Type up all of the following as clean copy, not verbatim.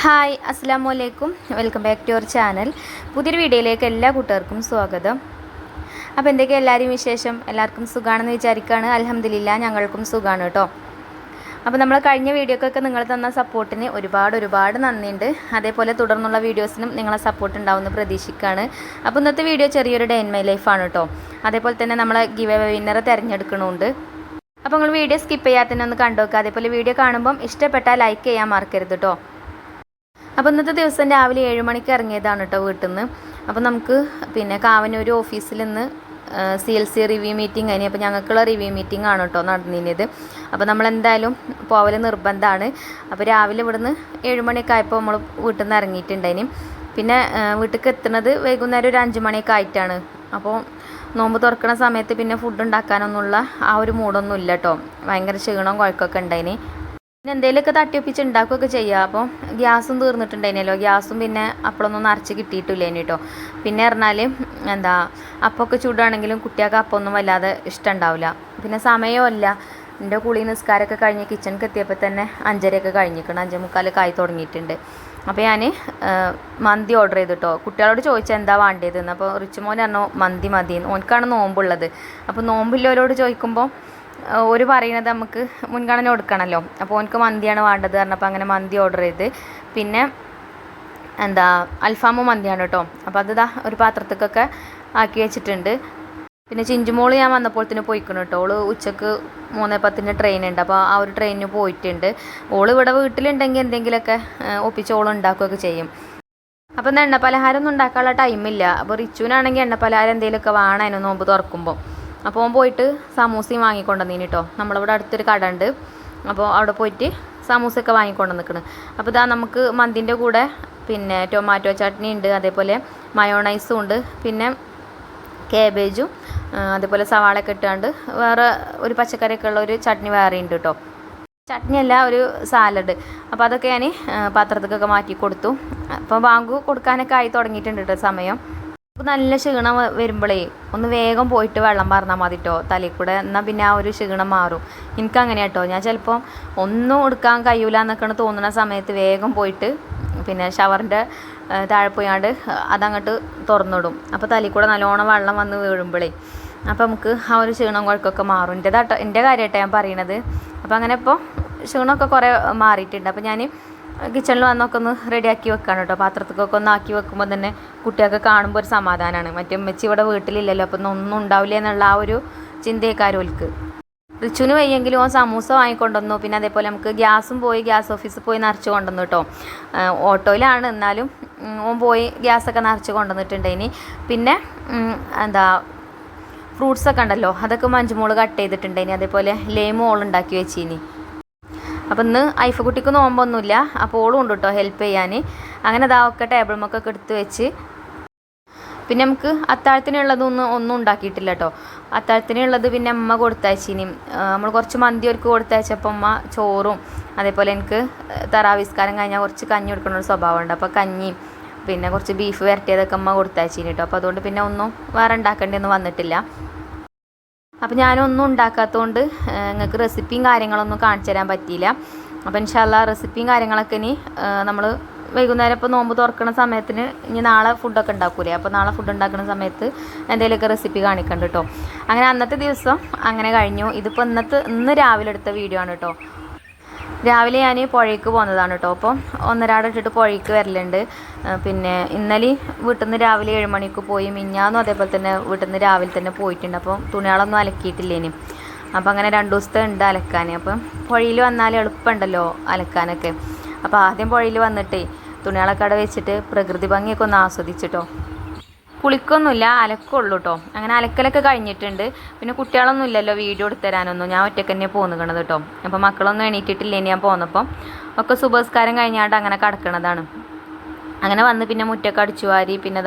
Hi അസ്സലാമു അലൈക്കും. Welcome back to our channel. പുതിയൊരു വീഡിയോയിലേക്ക് എല്ലാ കൂട്ടുകാർക്കും സ്വാഗതം. അപ്പോൾ എന്തൊക്കെ എല്ലാവരും വിശേഷം? എല്ലാവർക്കും സുഖമാണെന്ന് വിചാരിക്കുകയാണ്. അൽഹംദുലില്ലാ ഞങ്ങൾക്കും സുഖമാണ് കേട്ടോ. അപ്പോൾ നമ്മൾ കഴിഞ്ഞ വീഡിയോക്കൊക്കെ നിങ്ങൾ തന്ന സപ്പോർട്ടിന് ഒരുപാട് നന്ദിയുണ്ട്. അതേപോലെ തുടർന്നുള്ള വീഡിയോസിനും നിങ്ങളെ സപ്പോർട്ട് ഉണ്ടാവുമെന്ന് പ്രതീക്ഷിക്കുകയാണ്. അപ്പോൾ ഇന്നത്തെ വീഡിയോ ചെറിയൊരു ഡേ ഇൻ മൈ ലൈഫാണ് കേട്ടോ. അതേപോലെ തന്നെ നമ്മൾ ഗിവ് അവേ വിന്നറെ തിരഞ്ഞെടുക്കണമുണ്ട്. അപ്പോൾ നിങ്ങൾ വീഡിയോ സ്കിപ്പ് ചെയ്യാത്തന്നെ ഒന്ന് കണ്ടുനോക്കുക. അതേപോലെ വീഡിയോ കാണുമ്പം ഇഷ്ടപ്പെട്ടാൽ ലൈക്ക് ചെയ്യാൻ മറക്കരുത് കേട്ടോ. അപ്പോൾ ഇന്നത്തെ ദിവസം രാവിലെ 7 മണിക്ക് ഇറങ്ങിയതാണ് കേട്ടോ വീട്ടിൽ നിന്ന്. അപ്പോൾ നമുക്ക് കാവനൂർ ഓഫീസിൽ നിന്ന് CLC റിവ്യൂ മീറ്റിംഗ് കഴിഞ്ഞു. അപ്പോൾ ഞങ്ങൾക്കുള്ള റിവ്യൂ മീറ്റിംഗ് ആണ് കേട്ടോ നടന്നിരുന്നത്. അപ്പോൾ നമ്മളെന്തായാലും പോവൽ നിർബന്ധമാണ്. അപ്പോൾ രാവിലെ ഇവിടുന്ന് 7 മണിയൊക്കെ ആയപ്പോൾ നമ്മൾ വീട്ടിൽ നിന്ന് ഇറങ്ങിയിട്ടുണ്ടായിന്. പിന്നെ വീട്ടിലേക്ക് എത്തുന്നത് വൈകുന്നേരം ഒരു 5 മണിയൊക്കെ ആയിട്ടാണ്. അപ്പോൾ നോമ്പ് തുറക്കുന്ന സമയത്ത് പിന്നെ ഫുഡ് ഉണ്ടാക്കാനൊന്നുള്ള ആ ഒരു മൂഡൊന്നും ഇല്ല കേട്ടോ. ഭയങ്കര ക്ഷീണവും കുഴക്കമൊക്കെ ഉണ്ടായിന്. പിന്നെ എന്തെങ്കിലുമൊക്കെ തട്ടിയൊപ്പിച്ച് ഉണ്ടാക്കുകയൊക്കെ ചെയ്യുക. അപ്പോൾ ഗ്യാസും തീർന്നിട്ടുണ്ടായിരുന്നല്ലോ. ഗ്യാസും പിന്നെ അപ്പോഴൊന്നും നിറച്ച് കിട്ടിയിട്ടില്ലേനി കേട്ടോ. പിന്നെ പറഞ്ഞാൽ അപ്പമൊക്കെ ചൂടാണെങ്കിലും കുട്ടികൾക്ക് അപ്പമൊന്നും വല്ലാതെ ഇഷ്ടമുണ്ടാവില്ല. പിന്നെ സമയമല്ല. എൻ്റെ കുളി നിസ്കാരമൊക്കെ കഴിഞ്ഞ് കിച്ചണിക്ക് എത്തിയപ്പോൾ തന്നെ 5:30 കഴിഞ്ഞിരിക്കണം. 5:45 ആയി തുടങ്ങിയിട്ടുണ്ട്. അപ്പോൾ ഞാൻ മന്തി ഓർഡർ ചെയ്തു കേട്ടോ. കുട്ടികളോട് ചോദിച്ചാൽ എന്താ വേണ്ടതെന്ന്. അപ്പോൾ റിച്ചുമോൻ പറഞ്ഞു മന്തി മതിയെന്ന്. ഓനക്കാണ് നോമ്പുള്ളത്. അപ്പോൾ നോമ്പില്ലവരോട് ചോദിക്കുമ്പോൾ ഒരു പറയുന്നത് നമുക്ക് മുൻഗണന കൊടുക്കണമല്ലോ. അപ്പോൾ ഓനക്ക് മന്തിയാണ് വേണ്ടത് പറഞ്ഞപ്പോൾ അങ്ങനെ മന്തി ഓർഡർ ചെയ്ത്. പിന്നെ അൽഫാമും മന്തിയാണ് കേട്ടോ. അപ്പോൾ അത് ഒരു പാത്രത്തേക്കൊക്കെ ആക്കി വെച്ചിട്ടുണ്ട്. പിന്നെ ചിഞ്ചുമോള് ഞാൻ വന്നപ്പോഴത്തേന് പോയിക്കണം കേട്ടോ. ഓള് ഉച്ചക്ക് 3:10 ട്രെയിൻ ഉണ്ട്. അപ്പോൾ ആ ഒരു ട്രെയിനിന് പോയിട്ടുണ്ട്. ഓള് ഇവിടെ വീട്ടിലുണ്ടെങ്കിൽ എന്തെങ്കിലുമൊക്കെ ഒപ്പിച്ച് ഓള് ഉണ്ടാക്കുകയൊക്കെ ചെയ്യും. അപ്പോൾ എണ്ണ പലഹാരം ഒന്നും ഉണ്ടാക്കാനുള്ള ടൈമില്ല. അപ്പോൾ റിച്ചുവിനാണെങ്കിൽ എണ്ണ പലഹാരം എന്തെങ്കിലുമൊക്കെ വേണമായിരുന്നു നോമ്പ് തുറക്കുമ്പോൾ. അപ്പോൾ ഓൻ പോയിട്ട് സമൂസയും വാങ്ങിക്കൊണ്ടുവന്നീന് കേട്ടോ. നമ്മളിവിടെ അടുത്തൊരു കട ഉണ്ട്. അപ്പോൾ അവിടെ പോയിട്ട് സമൂസയൊക്കെ വാങ്ങിക്കൊണ്ട് നിൽക്കണം. അപ്പോൾ നമുക്ക് മന്തിൻ്റെ കൂടെ പിന്നെ ടൊമാറ്റോ ചട്നി ഉണ്ട്, അതേപോലെ മയോണൈസും ഉണ്ട്, പിന്നെ കാബേജും അതേപോലെ സവാളയൊക്കെ ഇട്ടാണ്ട് വേറെ ഒരു പച്ചക്കറിയൊക്കെ ഉള്ള ഒരു ചട്നി വേറെ ഉണ്ട് കേട്ടോ. ചട്നിയല്ല, ഒരു സാലഡ്. അപ്പോൾ അതൊക്കെ ഞാൻ പാത്രത്തേക്കൊക്കെ മാറ്റി കൊടുത്തു. അപ്പോൾ ബാങ്ക് കൊടുക്കാനൊക്കെ ആയി തുടങ്ങിയിട്ടുണ്ട് കേട്ടോ സമയം. അപ്പോൾ നല്ല ക്ഷീണം വരുമ്പോഴേ ഒന്ന് വേഗം പോയിട്ട് വെള്ളം പറഞ്ഞാൽ മതി കേട്ടോ തലയിൽ കൂടെ. എന്നാൽ പിന്നെ ആ ഒരു ക്ഷീണം മാറും. എനിക്കങ്ങനെ കേട്ടോ. ഞാൻ ചിലപ്പോൾ ഒന്നും എടുക്കാൻ കഴിയൂല എന്നൊക്കെയാണ് തോന്നുന്ന സമയത്ത് വേഗം പോയിട്ട് പിന്നെ ഷവറിൻ്റെ താഴെ പോയാണ്ട് അതങ്ങോട്ട് തുറന്നിടും. അപ്പോൾ തലയിൽ കൂടെ നല്ലോണം വെള്ളം വന്ന് വീഴുമ്പോഴേ അപ്പോൾ നമുക്ക് ആ ഒരു ക്ഷീണം കുഴക്കമൊക്കെ മാറും. എൻ്റെ കാര്യമായിട്ടോ ഞാൻ പറയണത്. അപ്പോൾ അങ്ങനെ ഇപ്പോൾ ക്ഷീണമൊക്കെ കുറേ മാറിയിട്ടുണ്ട്. അപ്പോൾ ഞാൻ കിച്ചണിൽ വന്നൊക്കെ ഒന്ന് റെഡിയാക്കി വെക്കാണ് കേട്ടോ. പാത്രത്തിലൊക്കെ ഒന്ന് ആക്കി വെക്കുമ്പോൾ തന്നെ കുട്ടികൾക്ക് കാണുമ്പോൾ ഒരു സമാധാനമാണ്. മറ്റേ ഉമ്മച്ചി ഇവിടെ വീട്ടിലില്ലല്ലോ, അപ്പോൾ ഒന്നും ഉണ്ടാവില്ല എന്നുള്ള ആ ഒരു ചിന്തയേക്കാരോൽക്ക്. റിച്ചുവിന് വയ്യെങ്കിലും ഓൻ സമൂസ വാങ്ങിക്കൊണ്ടുവന്നു. പിന്നെ അതേപോലെ നമുക്ക് ഗ്യാസും പോയി ഗ്യാസ് ഓഫീസിൽ പോയി നിറച്ച് കൊണ്ടുവന്നു കേട്ടോ. ഓട്ടോയിലാണ്, എന്നാലും ഓൻ പോയി ഗ്യാസൊക്കെ നിറച്ച് കൊണ്ടുവന്നിട്ടുണ്ടേനി. പിന്നെ ഫ്രൂട്ട്സൊക്കെ ഉണ്ടല്ലോ, അതൊക്കെ മഞ്ജുമോള് കട്ട് ചെയ്തിട്ടുണ്ടേനി. അതേപോലെ ലേമും ഓളുണ്ടാക്കി വെച്ചിനി. അപ്പം ഇന്ന് ഐഫക്കുട്ടിക്ക് നോമ്പൊന്നുമില്ല. അപ്പോൾ ഓളും ഉണ്ട് കേട്ടോ ഹെൽപ്പ് ചെയ്യാൻ. അങ്ങനെ ഒക്കെ ടേബിളുമൊക്കെ എടുത്ത് വെച്ച് പിന്നെ നമുക്ക് ഒന്നും ഉണ്ടാക്കിയിട്ടില്ല കേട്ടോ. അത്താഴത്തിനുള്ളത് പിന്നെ അമ്മ കൊടുത്തയച്ചിനി. നമ്മൾ കുറച്ച് മന്തി ഒരുക്ക് കൊടുത്തയച്ചപ്പോൾ അമ്മ ചോറും അതേപോലെ എനിക്ക് തറാവിസ്കാരം കഴിഞ്ഞാൽ കുറച്ച് കഞ്ഞി കൊടുക്കുന്ന ഒരു സ്വഭാവമുണ്ട്. അപ്പോൾ കഞ്ഞിയും പിന്നെ കുറച്ച് ബീഫ് വരട്ടിയതൊക്കെ അമ്മ കൊടുത്തയച്ചിനി കേട്ടോ. അപ്പോൾ അതുകൊണ്ട് പിന്നെ ഒന്നും വേറെ ഉണ്ടാക്കേണ്ടിയൊന്നും വന്നിട്ടില്ല. അപ്പോൾ ഞാനൊന്നും ഉണ്ടാക്കാത്തതുകൊണ്ട് നിങ്ങൾക്ക് റെസിപ്പിയും കാര്യങ്ങളൊന്നും കാണിച്ചു തരാൻ പറ്റിയില്ല. അപ്പോൾ ഇൻഷാല്ലാ റെസിപ്പിയും കാര്യങ്ങളൊക്കെ ഇനി നമ്മൾ വൈകുന്നേരം ഇപ്പോൾ നോമ്പ് തുറക്കുന്ന സമയത്തിന് ഇനി നാളെ ഫുഡൊക്കെ ഉണ്ടാക്കൂലേ. അപ്പോൾ നാളെ ഫുഡ് ഉണ്ടാക്കുന്ന സമയത്ത് എന്തെങ്കിലുമൊക്കെ റെസിപ്പി കാണിക്കണ്ട കേട്ടോ. അങ്ങനെ അന്നത്തെ ദിവസം അങ്ങനെ കഴിഞ്ഞു. ഇതിപ്പോൾ ഇന്ന് രാവിലെ എടുത്ത വീഡിയോ ആണ് കേട്ടോ. രാവിലെ ഞാൻ പുഴയ്ക്ക് പോകുന്നതാണ് കേട്ടോ. അപ്പോൾ 1:30 ഇട്ടിട്ട് പുഴയ്ക്ക് വരലുണ്ട്. പിന്നെ ഇന്നലെ വീട്ടിൽ നിന്ന് രാവിലെ 7 മണിക്ക് പോയി. മിഞ്ഞാന്നും അതേപോലെ തന്നെ വീട്ടിൽ നിന്ന് രാവിലെ തന്നെ പോയിട്ടുണ്ട്. അപ്പോൾ തുണികളൊന്നും അലക്കിയിട്ടില്ലേനി. അപ്പോൾ അങ്ങനെ 2 ദിവസത്തെ ഉണ്ട് അലക്കാൻ. അപ്പം പുഴയിൽ വന്നാൽ എളുപ്പമുണ്ടല്ലോ അലക്കാനൊക്കെ. അപ്പോൾ ആദ്യം പുഴയിൽ വന്നിട്ടേ തുണികളൊക്കെ അവിടെ വെച്ചിട്ട് പ്രകൃതി ഭംഗിയൊക്കെ ഒന്ന് ആസ്വദിച്ചിട്ടോ. കുളിക്കൊന്നുമില്ല, അലക്കുള്ളൂ കേട്ടോ. അങ്ങനെ അലക്കലൊക്കെ കഴിഞ്ഞിട്ടുണ്ട്. പിന്നെ കുട്ടികളൊന്നും ഇല്ലല്ലോ വീഡിയോ എടുത്ത് തരാനൊന്നും. ഞാൻ ഒറ്റയ്ക്ക് തന്നെ പോന്നുകണത് കേട്ടോ. അപ്പോൾ മക്കളൊന്നും എണീറ്റിട്ടില്ലേ ഞാൻ പോന്നപ്പം. ഒക്കെ സുബസ്കാരം കഴിഞ്ഞാണ്ട് അങ്ങനെ കിടക്കണതാണ്. അങ്ങനെ വന്ന് പിന്നെ മുറ്റൊക്കെ അടിച്ചു വാരി പിന്നെ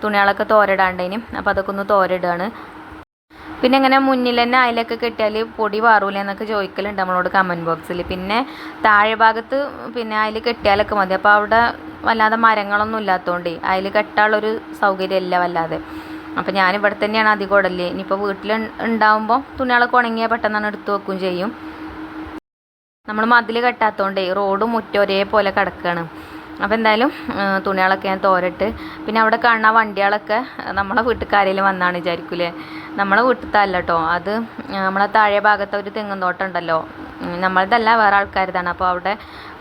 തുണികളൊക്കെ തോരയിടാണ്ടേനും. അപ്പോൾ അതൊക്കെ ഒന്ന് തോരയിടുകയാണ്. പിന്നെ ഇങ്ങനെ മുന്നിൽ തന്നെ അതിലൊക്കെ കെട്ടിയാൽ പൊടി വാറൂല എന്നൊക്കെ ചോദിക്കലുണ്ട് നമ്മളോട് കമൻറ്റ് ബോക്സിൽ. പിന്നെ താഴെ ഭാഗത്ത് പിന്നെ അതിൽ കെട്ടിയാലൊക്കെ മതി. അപ്പോൾ അവിടെ വല്ലാതെ മരങ്ങളൊന്നും ഇല്ലാത്തതുകൊണ്ട് അതിൽ കെട്ടാനുള്ളൊരു സൗകര്യമില്ല വല്ലാതെ. അപ്പോൾ ഞാനിവിടെ തന്നെയാണ് അധികം ഇടല്. ഇനിയിപ്പോൾ വീട്ടിൽ ഉണ്ടാകുമ്പോൾ തുണികളൊക്കെ ഉണങ്ങിയാൽ പെട്ടെന്നാണ് എടുത്ത് വെക്കുകയും ചെയ്യും. നമ്മൾ മതിൽ കെട്ടാത്തതുകൊണ്ടേ റോഡും മുറ്റം ഒരേപോലെ കിടക്കുകയാണ്. അപ്പോൾ എന്തായാലും തുണികളൊക്കെ ഞാൻ തോരട്ട്. പിന്നെ അവിടെ കാണുന്ന വണ്ടികളൊക്കെ നമ്മളെ വീട്ടുകാരെങ്കിലും വന്നാണ് വിചാരിക്കൂലേ. നമ്മളെ വീട്ടിലല്ല കേട്ടോ, അത് നമ്മളെ താഴെ ഭാഗത്തെ ഒരു തെങ്ങും തോട്ടം ഉണ്ടല്ലോ, നമ്മളതല്ല വേറെ ആൾക്കാരതാണ്. അപ്പോൾ അവിടെ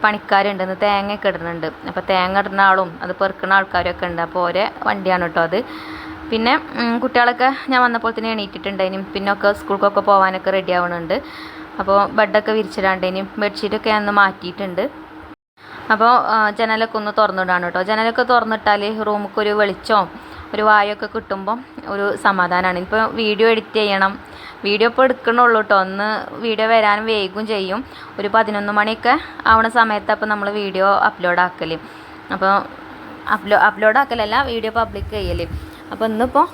പണിക്കാരുണ്ടെന്ന് തേങ്ങയൊക്കെ ഇടുന്നുണ്ട്. അപ്പോൾ തേങ്ങ ഇടുന്ന ആളും അത് പെറുക്കുന്ന ആൾക്കാരൊക്കെ ഉണ്ട്. അപ്പോൾ ഓരോ വണ്ടിയാണ് കേട്ടോ അത്. പിന്നെ കുട്ടികളൊക്കെ ഞാൻ വന്നപ്പോൾ തന്നെ എണീറ്റിട്ടുണ്ടേനും. പിന്നെ ഒക്കെ സ്കൂൾക്കൊക്കെ പോകാനൊക്കെ റെഡി ആവുന്നുണ്ട്. അപ്പോൾ ബെഡൊക്കെ വിരിച്ചിടാണ്ടേനും ബെഡ്ഷീറ്റൊക്കെ ഞാൻ മാറ്റിയിട്ടുണ്ട്. അപ്പോൾ ജനലൊക്കെ ഒന്ന് തുറന്നിടാണ് കേട്ടോ. ജനലൊക്കെ തുറന്നിട്ടാൽ റൂമിലേക്ക് ഒരു വെളിച്ചവും ഒരു വായൊക്കെ കിട്ടുമ്പം ഒരു സമാധാനമാണ്. ഇപ്പോൾ വീഡിയോ എഡിറ്റ് ചെയ്യണം, വീഡിയോ ഇപ്പോൾ എടുക്കണുള്ളൂ കേട്ടോ. ഒന്ന് വീഡിയോ വരാൻ വൈകും ചെയ്യും. ഒരു 11 മണിയൊക്കെ ആവണ സമയത്ത് അപ്പോൾ നമ്മൾ വീഡിയോ അപ്ലോഡ് ആക്കൽ. അപ്പോൾ അപ്ലോഡ് ആക്കലല്ല, വീഡിയോ പബ്ലിക് ചെയ്യൽ. അപ്പോൾ ഇന്നിപ്പോൾ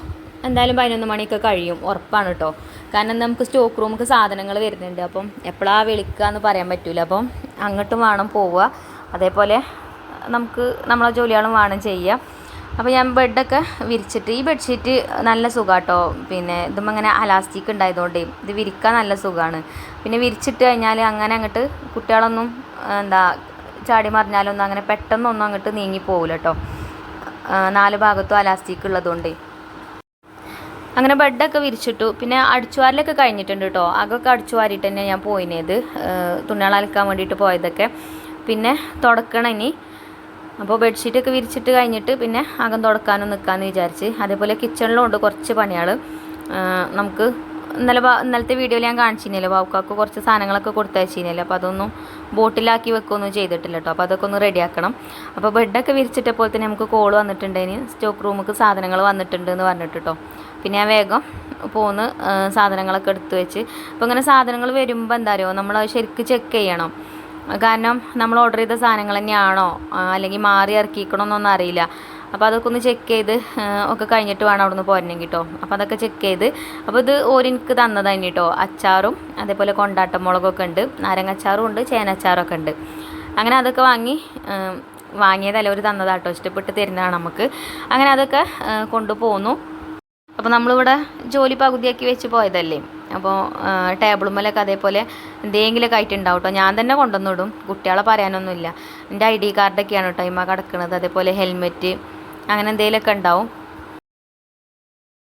എന്തായാലും 11 മണിയൊക്കെ കഴിയും ഉറപ്പാണ് കേട്ടോ. കാരണം നമുക്ക് സ്റ്റോക്ക് റൂമിലേക്ക് സാധനങ്ങൾ വരുന്നുണ്ട്. അപ്പം എപ്പോഴാണ് വിളിക്കുക എന്ന് പറയാൻ പറ്റില്ല. അപ്പം അങ്ങോട്ടും വേണം പോവുക, അതേപോലെ നമുക്ക് നമ്മളെ ജോലികളും വേണം ചെയ്യുക. അപ്പോൾ ഞാൻ ബെഡൊക്കെ വിരിച്ചിട്ട്, ഈ ബെഡ്ഷീറ്റ് നല്ല സുഖമാണ് കേട്ടോ. പിന്നെ ഇതുമ്പോൾ അങ്ങനെ അലാസ്റ്റിക് ഉണ്ടായതുകൊണ്ട് ഇത് വിരിക്കാൻ നല്ല സുഖമാണ്. പിന്നെ വിരിച്ചിട്ട് കഴിഞ്ഞാൽ അങ്ങനെ അങ്ങോട്ട് കുട്ടികളൊന്നും ചാടി മറിഞ്ഞാലൊന്നും അങ്ങനെ പെട്ടെന്നൊന്നും അങ്ങോട്ട് നീങ്ങി പോകില്ല കേട്ടോ. 4 ഭാഗത്തും അലാസ്റ്റിക് ഉള്ളതുകൊണ്ട്. അങ്ങനെ ബെഡൊക്കെ വിരിച്ചിട്ടു. പിന്നെ അടിച്ചുവാരലൊക്കെ കഴിഞ്ഞിട്ടുണ്ട് കേട്ടോ. അകൊക്കെ അടിച്ചുവാരിയിട്ട് തന്നെ ഞാൻ പോയിനത്, തുണികൾ അലക്കാൻ വേണ്ടിയിട്ട് പോയതൊക്കെ. പിന്നെ തുടക്കണം ഇനി. അപ്പോൾ ബെഡ്ഷീറ്റൊക്കെ വിരിച്ചിട്ട് കഴിഞ്ഞിട്ട് പിന്നെ അകം തുടക്കാനും നിൽക്കാമെന്ന് വിചാരിച്ച്. അതേപോലെ കിച്ചണിലും ഉണ്ട് കുറച്ച് പണികൾ. നമുക്ക് ഇന്നലത്തെ വീഡിയോയിൽ ഞാൻ കാണിച്ചിരുന്നല്ലോ, ബാവുക്കാക്ക് കുറച്ച് സാധനങ്ങളൊക്കെ കൊടുത്തയച്ചിരുന്നല്ലോ. അപ്പോൾ അതൊന്നും ബോട്ടിലാക്കി വെക്കുകയൊന്നും ചെയ്തിട്ടില്ല കേട്ടോ. അപ്പോൾ അതൊക്കെ ഒന്ന് റെഡിയാക്കണം. അപ്പോൾ ബെഡൊക്കെ വിരിച്ചിട്ടപ്പോൾ തന്നെ നമുക്ക് കോൾ വന്നിട്ടുണ്ടേന്, സ്റ്റോക്ക് റൂമിലേക്ക് സാധനങ്ങൾ വന്നിട്ടുണ്ട് എന്ന് പറഞ്ഞിട്ട് കേട്ടോ. പിന്നെ ഞാൻ വേഗം പോന്ന് സാധനങ്ങളൊക്കെ എടുത്ത് വെച്ച്. അപ്പോൾ ഇങ്ങനെ സാധനങ്ങൾ വരുമ്പോൾ എന്താ അറിയുമോ, നമ്മൾ ശരിക്കും ചെക്ക് ചെയ്യണം. കാരണം നമ്മൾ ഓർഡർ ചെയ്ത സാധനങ്ങൾ തന്നെയാണോ അല്ലെങ്കിൽ മാറി ഇറക്കിക്കണമെന്നൊന്നും അറിയില്ല. അപ്പോൾ അതൊക്കെ ഒന്ന് ചെക്ക് ചെയ്ത് ഒക്കെ കഴിഞ്ഞിട്ട് വേണം അവിടെ നിന്ന് പോരണമെങ്കിൽ കേട്ടോ. അപ്പോൾ അതൊക്കെ ചെക്ക് ചെയ്ത്, അപ്പോൾ ഇത് ഓരെനിക്ക് തന്നതാണ് കേട്ടോ. അച്ചാറും അതേപോലെ കൊണ്ടാട്ടം മുളകൊക്കെ ഉണ്ട്, നാരങ്ങച്ചാറും ഉണ്ട്, ചേനച്ചാറൊക്കെ ഉണ്ട്. അങ്ങനെ അതൊക്കെ വാങ്ങിയതല്ല, ഒരു തന്നതാട്ടോ, ഇഷ്ടപ്പെട്ട് തരുന്നതാണ് നമുക്ക്. അങ്ങനെ അതൊക്കെ കൊണ്ടുപോന്നു. അപ്പോൾ നമ്മളിവിടെ ജോലി പകുതിയാക്കി വെച്ച് പോയതല്ലേ. അപ്പോൾ ടേബിളുമ്മലൊക്കെ അതേപോലെ എന്തെങ്കിലുമൊക്കെ ആയിട്ടുണ്ടാവും കേട്ടോ. ഞാൻ തന്നെ കൊണ്ടുവന്നിടും, കുട്ടികളെ പറയാനൊന്നുമില്ല. എൻ്റെ ID കാർഡൊക്കെയാണ് കേട്ടോ ഇമ്മ കിടക്കുന്നത്. അതേപോലെ ഹെൽമെറ്റ് അങ്ങനെ എന്തെങ്കിലുമൊക്കെ ഉണ്ടാവും.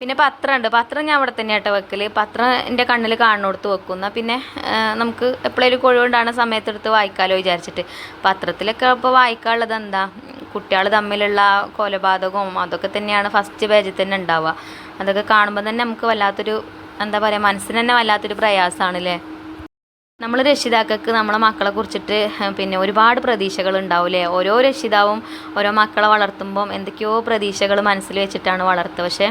പിന്നെ പത്രം ഞാൻ അവിടെ തന്നെ ആട്ടോ വെക്കൽ. പത്രം എൻ്റെ കണ്ണിൽ കാണുന്നിടത്ത് വെക്കുന്ന. പിന്നെ നമുക്ക് എപ്പോഴേലും കൊഴുവുണ്ടാകുന്ന സമയത്തെടുത്ത് വായിക്കാമല്ലോ വിചാരിച്ചിട്ട്. പത്രത്തിലൊക്കെ ഇപ്പോൾ വായിക്കാനുള്ളത് എന്താ, കുട്ടികൾ തമ്മിലുള്ള കൊലപാതകവും അതൊക്കെ തന്നെയാണ് ഫസ്റ്റ് പേജിൽ തന്നെ ഉണ്ടാവുക. അതൊക്കെ കാണുമ്പോൾ തന്നെ നമുക്ക് വല്ലാത്തൊരു മനസ്സിന് തന്നെ വല്ലാത്തൊരു പ്രയാസമാണല്ലേ. നമ്മൾ രക്ഷിതാക്കൾക്ക് നമ്മളെ മക്കളെ കുറിച്ചിട്ട് പിന്നെ ഒരുപാട് പ്രതീക്ഷകൾ ഉണ്ടാവില്ലേ. ഓരോ രക്ഷിതാവും ഓരോ മക്കളെ വളർത്തുമ്പം എന്തൊക്കെയോ പ്രതീക്ഷകൾ മനസ്സിൽ വെച്ചിട്ടാണ് വളർത്തുക. പക്ഷേ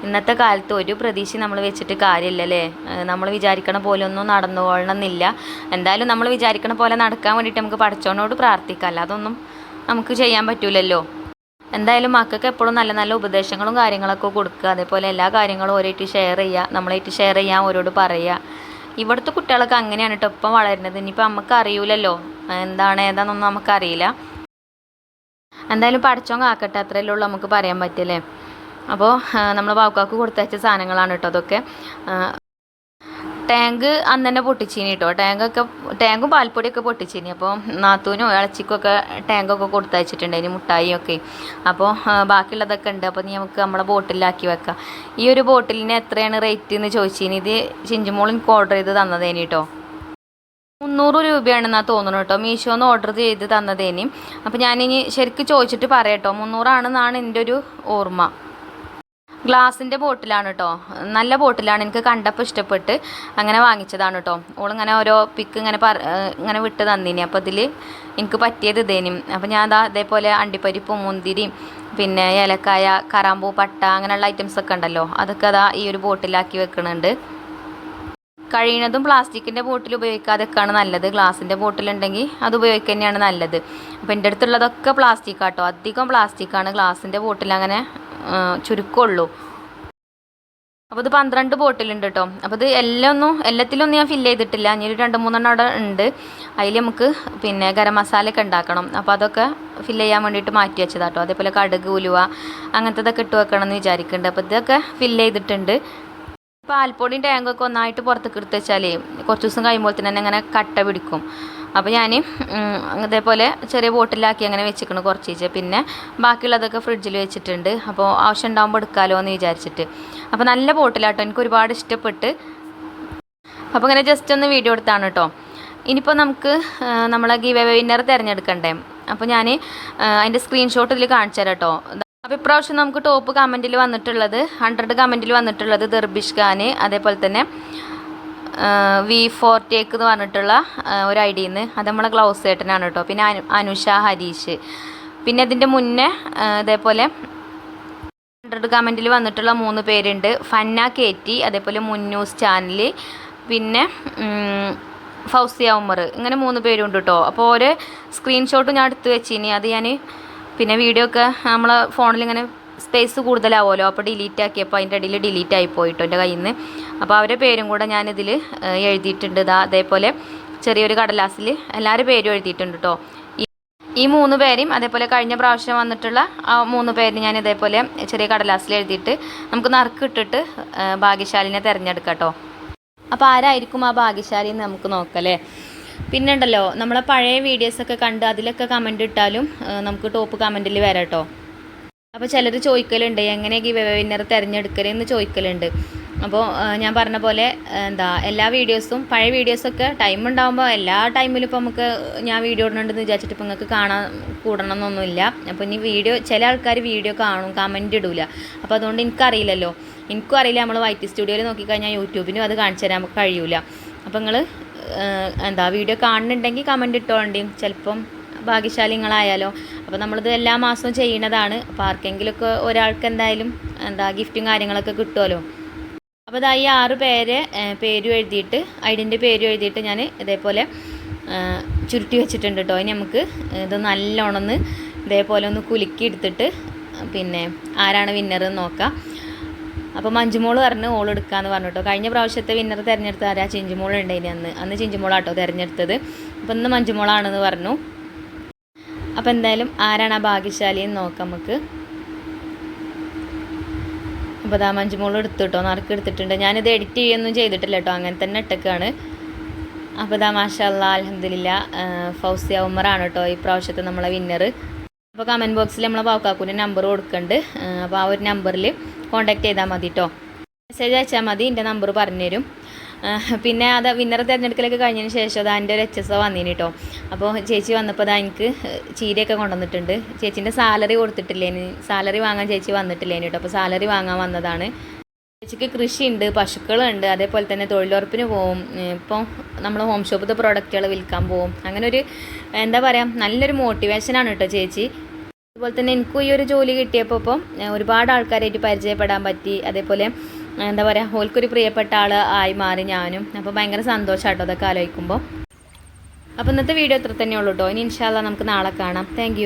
ഇന്നത്തെ കാലത്ത് ഒരു പ്രതീക്ഷ നമ്മൾ വെച്ചിട്ട് കാര്യമില്ലല്ലേ. നമ്മൾ വിചാരിക്കണ പോലെ ഒന്നും നടന്നുകൊള്ളണമെന്നില്ല. എന്തായാലും നമ്മൾ വിചാരിക്കണ പോലെ നടക്കാൻ വേണ്ടിയിട്ട് നമുക്ക് പടച്ചവനോട് പ്രാർത്ഥിക്കാം, അല്ലാതൊന്നും നമുക്ക് ചെയ്യാൻ പറ്റൂലല്ലോ. എന്തായാലും മക്കൾക്ക് എപ്പോഴും നല്ല നല്ല ഉപദേശങ്ങളും കാര്യങ്ങളൊക്കെ കൊടുക്കുക. അതേപോലെ എല്ലാ കാര്യങ്ങളും ഓരോയിട്ട് ഷെയർ ചെയ്യുക, നമ്മളായിട്ട് ഷെയർ ചെയ്യാൻ ഓരോട് പറയുക. ഇവിടുത്തെ കുട്ടികളൊക്കെ അങ്ങനെയാണ് കേട്ടോ ഇപ്പം വളരുന്നത്. ഇനിയിപ്പോൾ നമുക്ക് അറിയൂലല്ലോ ഏതാണെന്നൊന്നും നമുക്കറിയില്ല. എന്തായാലും പഠിച്ചോൻ കാക്കട്ടെ, അത്രയല്ലേ ഉള്ളൂ നമുക്ക് പറയാൻ പറ്റില്ലേ. അപ്പോൾ നമ്മൾ ബാവുക്കാക്ക് കൊടുത്തയച്ച സാധനങ്ങളാണ് കേട്ടോ അതൊക്കെ. ടാങ്ക് അന്ന് തന്നെ പൊട്ടിച്ചിനി കേട്ടോ. ടാങ്കും പാൽപ്പൊടിയൊക്കെ പൊട്ടിച്ചിനി. അപ്പോൾ നാത്തൂനും ഇളച്ചിക്കൊക്കെ ടാങ്കൊക്കെ കൊടുത്തയച്ചിട്ടുണ്ടായിനി, മുട്ടായിയൊക്കെ. അപ്പോൾ ബാക്കിയുള്ളതൊക്കെ ഉണ്ട്. അപ്പോൾ നമുക്ക് നമ്മളെ ബോട്ടിലാക്കി വെക്കാം. ഈ ഒരു ബോട്ടിലിന് എത്രയാണ് റേറ്റ് എന്ന് ചോദിച്ചിനി. ഇത് ചിഞ്ചുമോൾ എനിക്ക് ഓർഡർ ചെയ്ത് തന്നതേനി കേട്ടോ. 300 രൂപയാണെന്നാണ് തോന്നുന്നു കേട്ടോ. മീഷോന്ന് ഓർഡർ ചെയ്ത് തന്നതേനി. അപ്പോൾ ഞാനിനി ശരിക്കും ചോദിച്ചിട്ട് പറയാം കേട്ടോ. 300 ആണെന്നാണ് എൻ്റെ ഒരു ഓർമ്മ. ഗ്ലാസിൻ്റെ ബോട്ടിലാണ് കേട്ടോ, നല്ല ബോട്ടിലാണ്. എനിക്ക് കണ്ടപ്പോൾ ഇഷ്ടപ്പെട്ട് അങ്ങനെ വാങ്ങിച്ചതാണ് കേട്ടോ. ഓളിങ്ങനെ ഓരോ പിക്ക് ഇങ്ങനെ വിട്ട് തന്നിനി. അപ്പോൾ ഇതിൽ എനിക്ക് പറ്റിയത് ഇതേനും. അപ്പോൾ ഞാൻ അതേപോലെ അണ്ടിപ്പരിപ്പും മുന്തിരിയും പിന്നെ ഏലക്കായ, കറാമ്പൂ, പട്ട അങ്ങനെയുള്ള ഐറ്റംസൊക്കെ ഉണ്ടല്ലോ, അതൊക്കെ ഈ ഒരു ബോട്ടിലാക്കി വെക്കുന്നുണ്ട്. കഴിയുന്നതും പ്ലാസ്റ്റിക്കിൻ്റെ ബോട്ടിൽ ഉപയോഗിക്കാതൊക്കെയാണ് നല്ലത്. ഗ്ലാസിൻ്റെ ബോട്ടിലുണ്ടെങ്കിൽ അത് ഉപയോഗിക്കുക തന്നെയാണ് നല്ലത്. അപ്പോൾ എൻ്റെ അടുത്തുള്ളതൊക്കെ പ്ലാസ്റ്റിക് ആട്ടോ, അധികം പ്ലാസ്റ്റിക്കാണ്. ഗ്ലാസിൻ്റെ ബോട്ടിൽ അങ്ങനെ ചുരുക്കമുള്ളൂ. അപ്പോൾ ഇത് 12 ബോട്ടിലുണ്ട് കേട്ടോ. അപ്പോൾ ഇത് എല്ലാത്തിലൊന്നും ഞാൻ ഫില്ല് ചെയ്തിട്ടില്ല. ഇനി ഒരു 2-3 അവിടെ ഉണ്ട്. അതിൽ നമുക്ക് പിന്നെ ഗരം മസാലയൊക്കെ ഉണ്ടാക്കണം. അപ്പോൾ അതൊക്കെ ഫില്ല് ചെയ്യാൻ വേണ്ടിയിട്ട് മാറ്റി വെച്ചതാട്ടോ. അതേപോലെ കടുക്, ഉലുവ അങ്ങനത്തതൊക്കെ ഇട്ട് വെക്കണം എന്ന് വിചാരിക്കുന്നുണ്ട്. അപ്പോൾ ഇതൊക്കെ ഫില്ല് ചെയ്തിട്ടുണ്ട്. പാൽപ്പൊടിയും ടാങ്കൊക്കെ ഒന്നായിട്ട് പുറത്തേക്ക് എടുത്ത് വെച്ചാലേ കുറച്ച് ദിവസം കഴിയുമ്പോൾ തന്നെ അങ്ങനെ കട്ട പിടിക്കും. അപ്പോൾ ഞാൻ ഇതേപോലെ ചെറിയ ബോട്ടിലാക്കി അങ്ങനെ വെച്ചിരിക്കണം കുറച്ച്. പിന്നെ ബാക്കിയുള്ളതൊക്കെ ഫ്രിഡ്ജിൽ വെച്ചിട്ടുണ്ട്. അപ്പോൾ ആവശ്യം ഉണ്ടാകുമ്പോൾ എടുക്കാമല്ലോ എന്ന് വിചാരിച്ചിട്ട്. അപ്പോൾ നല്ല ബോട്ടിലാട്ടോ, എനിക്ക് ഒരുപാട് ഇഷ്ടപ്പെട്ട്. അപ്പോൾ ഇങ്ങനെ ജസ്റ്റ് ഒന്ന് വീഡിയോ എടുത്താണ് കേട്ടോ. ഇനിയിപ്പോൾ നമുക്ക് നമ്മളെ ഗിവ് അവേ വിന്നർ തിരഞ്ഞെടുക്കണ്ടേ. അപ്പോൾ ഞാൻ അതിൻ്റെ സ്ക്രീൻഷോട്ട് ഇതിൽ കാണിച്ചു തരാം കേട്ടോ. അപ്പോൾ ഇപ്രാവശ്യം നമുക്ക് ടോപ്പ് കമൻറ്റിൽ വന്നിട്ടുള്ളത് 100 കമൻറ്റിൽ വന്നിട്ടുള്ളത് ദർബിഷ് ഖാൻ, അതേപോലെ തന്നെ V4 എന്ന് പറഞ്ഞിട്ടുള്ള ഒരു ഐഡിയിൽ നിന്ന്, അത് നമ്മളെ ഗ്ലൗസ് ഏട്ടനാണ് കേട്ടോ. പിന്നെ അനുഷ ഹരീഷ്. പിന്നെ അതിൻ്റെ മുന്നേ ഇതേപോലെ 100 കമൻറ്റിൽ വന്നിട്ടുള്ള 3 പേരുണ്ട്. ഫന്ന കേറ്റി, അതേപോലെ മുന്നൂസ് ചാനൽ, പിന്നെ ഫൗസിയ ഉമർ, ഇങ്ങനെ 3 പേരുണ്ട് കേട്ടോ. അപ്പോൾ ഒരു സ്ക്രീൻഷോട്ട് ഞാൻ എടുത്ത് വെച്ചിനി. അത് ഞാൻ പിന്നെ വീഡിയോ ഒക്കെ നമ്മളെ ഫോണിൽ ഇങ്ങനെ സ്പേസ് കൂടുതലാവുമല്ലോ, അപ്പോൾ ഡിലീറ്റ് ആക്കിയപ്പോൾ അതിൻ്റെ ഇടയിൽ ഡിലീറ്റ് ആയി പോയിട്ടോ എൻ്റെ കയ്യിൽ നിന്ന്. അപ്പോൾ അവരുടെ പേരും കൂടെ ഞാനിതിൽ എഴുതിയിട്ടുണ്ട്. അതേപോലെ ചെറിയൊരു കടലാസിൽ എല്ലാവരും പേരും എഴുതിയിട്ടുണ്ട് കേട്ടോ. ഈ 3 പേരെയും അതേപോലെ കഴിഞ്ഞ പ്രാവശ്യം വന്നിട്ടുള്ള ആ 3 പേര് ഞാൻ ഇതേപോലെ ചെറിയ കടലാസിൽ എഴുതിയിട്ട് നമുക്ക് നറുക്കിട്ടിട്ട് ഭാഗ്യശാലിനെ തിരഞ്ഞെടുക്കാം കേട്ടോ. അപ്പോൾ ആരായിരിക്കും ആ ഭാഗ്യശാലി എന്ന് നമുക്ക് നോക്കല്ലേ. പിന്നെ ഉണ്ടല്ലോ, നമ്മളെ പഴയ വീഡിയോസൊക്കെ കണ്ട് അതിലൊക്കെ കമൻറ്റ് ഇട്ടാലും നമുക്ക് ടോപ്പ് കമൻറ്റിൽ വരാം കേട്ടോ. അപ്പോൾ ചിലർ ചോദിക്കലുണ്ട് എങ്ങനെ ഗിവ് അവേ വിന്നർ തിരഞ്ഞെടുക്കലെന്ന് ചോദിക്കലുണ്ട്. അപ്പോൾ ഞാൻ പറഞ്ഞ പോലെ എല്ലാ വീഡിയോസും പഴയ വീഡിയോസൊക്കെ ടൈം ഉണ്ടാകുമ്പോൾ എല്ലാ ടൈമിലും ഇപ്പോൾ നമുക്ക് ഞാൻ വീഡിയോ ഇടുന്നുണ്ടെന്ന് വിചാരിച്ചിട്ട് ഇപ്പോൾ നിങ്ങൾക്ക് കൂടണം എന്നൊന്നുമില്ല. അപ്പോൾ ഇനി ചില ആൾക്കാർ വീഡിയോ കാണും, കമൻറ്റ് ഇടില്ല. അപ്പോൾ അതുകൊണ്ട് എനിക്കറിയില്ലല്ലോ, എനിക്കും അറിയില്ല. നമ്മൾ വൈറ്റ് സ്റ്റുഡിയോയിൽ നോക്കിക്കഴിഞ്ഞാൽ യൂട്യൂബിനും അത് കാണിച്ചു തരാൻ നമുക്ക് കഴിയൂല. അപ്പോൾ നിങ്ങൾ വീഡിയോ കാണുന്നുണ്ടെങ്കിൽ കമൻറ്റ് ഇട്ടോണ്ടി, ചിലപ്പം ഭാഗ്യശാലിങ്ങളായാലോ. അപ്പോൾ നമ്മളിത് എല്ലാ മാസവും ചെയ്യുന്നതാണ്. അപ്പോൾ ആർക്കെങ്കിലുമൊക്കെ ഒരാൾക്ക് എന്തായാലും ഗിഫ്റ്റും കാര്യങ്ങളൊക്കെ കിട്ടുമല്ലോ. അപ്പോൾ ഇതാ ഈ 6 പേരും എഴുതിയിട്ട് ഐഡിൻ്റെ പേരും എഴുതിയിട്ട് ഞാൻ ഇതേപോലെ ചുരുട്ടി വെച്ചിട്ടുണ്ട് കേട്ടോ. ഇനി നമുക്ക് ഇത് നല്ലോണം ഒന്ന് ഇതേപോലെ ഒന്ന് കുലുക്കി എടുത്തിട്ട് പിന്നെ ആരാണ് വിന്നർ എന്ന് നോക്കാം. അപ്പോൾ മഞ്ജുമോൾ പറഞ്ഞു ഓൾ എടുക്കാമെന്ന് പറഞ്ഞു കേട്ടോ. കഴിഞ്ഞ പ്രാവശ്യത്തെ വിന്നർ തിരഞ്ഞെടുത്ത ആരാ? ചിഞ്ചുമോൾ ഉണ്ടായിന് അന്ന് ചിഞ്ചുമോളാട്ടോ തിരഞ്ഞെടുത്തത്. അപ്പോൾ ഇന്ന് മഞ്ജുമോളാണെന്ന് പറഞ്ഞു. അപ്പോൾ എന്തായാലും ആരാണ് ആ ഭാഗ്യശാലി എന്ന് നോക്കാം നമുക്ക്. അപ്പോൾ അതാ മഞ്ജുമോൾ എടുത്തു കേട്ടോ, നറുക്ക് എടുത്തിട്ടുണ്ട്. ഞാനിത് എഡിറ്റ് ചെയ്യൊന്നും ചെയ്തിട്ടില്ല കേട്ടോ, അങ്ങനെ തന്നെ ഇട്ടൊക്കെയാണ്. അപ്പോൾ ഇതാ മാഷാ അല്ലാ അൽഹംദുലില്ലാ ഫൗസിയ ഉമറാണ് കേട്ടോ ഈ പ്രാവശ്യത്തെ നമ്മളെ വിന്നർ. അപ്പോൾ കമൻറ്റ് ബോക്സിൽ നമ്മളെ പാക്കാക്കൂൻ്റെ നമ്പർ കൊടുക്കുന്നുണ്ട്. അപ്പോൾ ആ ഒരു നമ്പറിൽ കോൺടാക്റ്റ് ചെയ്താൽ മതി കേട്ടോ. മെസ്സേജ് അയച്ചാൽ മതി, എൻ്റെ നമ്പർ പറഞ്ഞുതരും. പിന്നെ അത് വിന്നർ തിരഞ്ഞെടുക്കലൊക്കെ കഴിഞ്ഞതിന് ശേഷം അത് എൻ്റെ ഒരു HSO വന്നീന് കേട്ടോ. അപ്പോൾ ചേച്ചി വന്നപ്പോൾ അതാ എനിക്ക് ചീരയൊക്കെ കൊണ്ടുവന്നിട്ടുണ്ട്. ചേച്ചീൻ്റെ സാലറി കൊടുത്തിട്ടില്ലേന്, സാലറി വാങ്ങാൻ ചേച്ചി വന്നിട്ടില്ലേന് കേട്ടോ. അപ്പോൾ സാലറി വാങ്ങാൻ വന്നതാണ്. ചേച്ചിക്ക് കൃഷിയുണ്ട്, പശുക്കളുണ്ട്, അതേപോലെ തന്നെ തൊഴിലുറപ്പിന് പോവും. ഇപ്പോൾ നമ്മൾ ഹോം ഷോപ്പിലത്തെ പ്രോഡക്റ്റുകൾ വിൽക്കാൻ പോവും. അങ്ങനെ ഒരു നല്ലൊരു മോട്ടിവേഷനാണ് കേട്ടോ ചേച്ചി. അതുപോലെ തന്നെ എനിക്കും ഈ ഒരു ജോലി കിട്ടിയപ്പോൾ ഇപ്പം ഒരുപാട് ആൾക്കാരായിട്ട് പരിചയപ്പെടാൻ പറ്റി. അതേപോലെ ഓൽക്കൊരു പ്രിയപ്പെട്ട ആൾ ആയി മാറി ഞാനും. അപ്പോൾ ഭയങ്കര സന്തോഷമാട്ടോ അതൊക്കെ ആലോചിക്കുമ്പോൾ. അപ്പോൾ ഇന്നത്തെ വീഡിയോ ഇത്ര തന്നെ ഉള്ളൂ കേട്ടോ. ഇനി ഇൻഷാ അല്ലാ നമുക്ക് നാളെ കാണാം. താങ്ക്